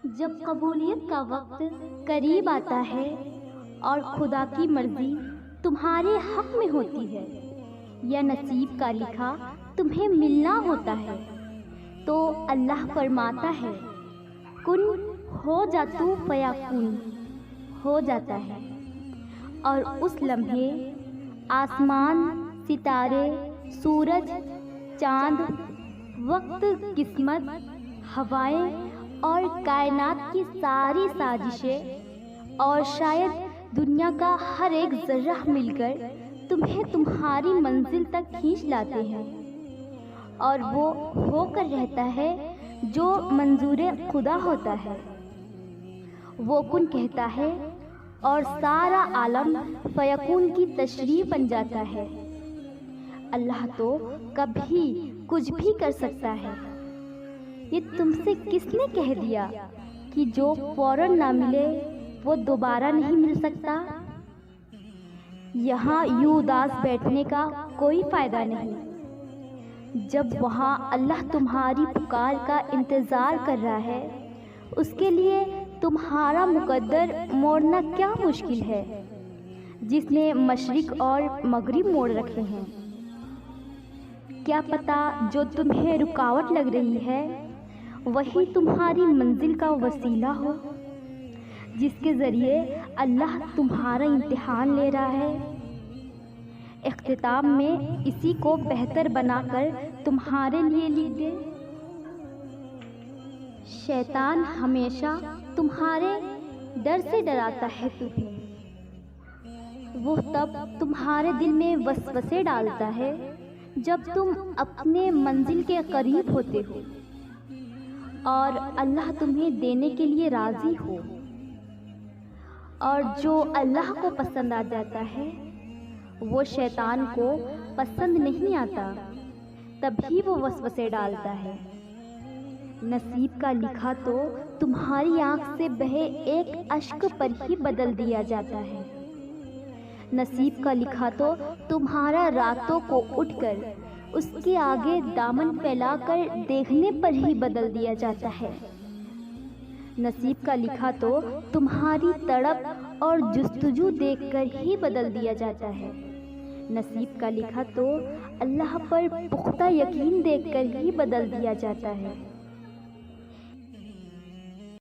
جب قبولیت کا وقت قریب آتا ہے اور خدا کی مرضی تمہارے حق میں ہوتی ہے یا نصیب کا لکھا تمہیں ملنا ہوتا ہے تو اللہ فرماتا ہے کن ہو جا تو فیکون، ہو جاتا ہے، اور اس لمحے آسمان، ستارے، سورج، چاند، وقت، قسمت، ہوائیں اور کائنات کی ساری سازشیں اور شاید دنیا کا ہر ایک ذرہ مل کر تمہیں تمہاری منزل تک کھینچ لاتے ہیں، اور وہ ہو کر رہتا ہے جو منظور خدا ہوتا ہے۔ وہ کن کہتا ہے اور سارا عالم فیکون کی تشریح بن جاتا ہے۔ اللہ تو کبھی کچھ بھی کر سکتا ہے۔ یہ تم سے کس نے کہہ دیا کہ جو فوراً نہ ملے وہ دوبارہ نہیں مل سکتا؟ یہاں یوں اداس بیٹھنے کا کوئی فائدہ نہیں، جب وہاں اللہ تمہاری پکار کا انتظار کر رہا ہے۔ اس کے لیے تمہارا مقدر موڑنا کیا مشکل ہے، جس نے مشرق اور مغرب موڑ رکھے ہیں۔ کیا پتہ جو تمہیں رکاوٹ لگ رہی ہے وہی تمہاری منزل کا وسیلہ ہو، جس کے ذریعے اللہ تمہارا امتحان لے رہا ہے۔ اختتام میں اسی کو بہتر بنا کر تمہارے لیے لکھ دے۔ شیطان ہمیشہ تمہارے ڈر سے ڈراتا ہے تمہیں۔ وہ تب تمہارے دل میں وسوسے ڈالتا ہے جب تم اپنے منزل کے قریب ہوتے ہو اور اللہ تمہیں دینے کے لیے راضی ہو، اور جو اللہ کو پسند آ جاتا ہے وہ شیطان کو پسند نہیں آتا، تبھی وہ وسوسے ڈالتا ہے۔ نصیب کا لکھا تو تمہاری آنکھ سے بہے ایک اشک پر ہی بدل دیا جاتا ہے۔ نصیب کا لکھا تو تمہارا راتوں کو اٹھ کر اس کے آگے دامن پھیلا کر دیکھنے پر ہی بدل دیا جاتا ہے۔ نصیب کا لکھا تو تمہاری تڑپ اور جستجو دیکھ کر ہی بدل دیا جاتا ہے۔ نصیب کا لکھا تو اللہ پر پختہ یقین دیکھ کر ہی بدل دیا جاتا ہے۔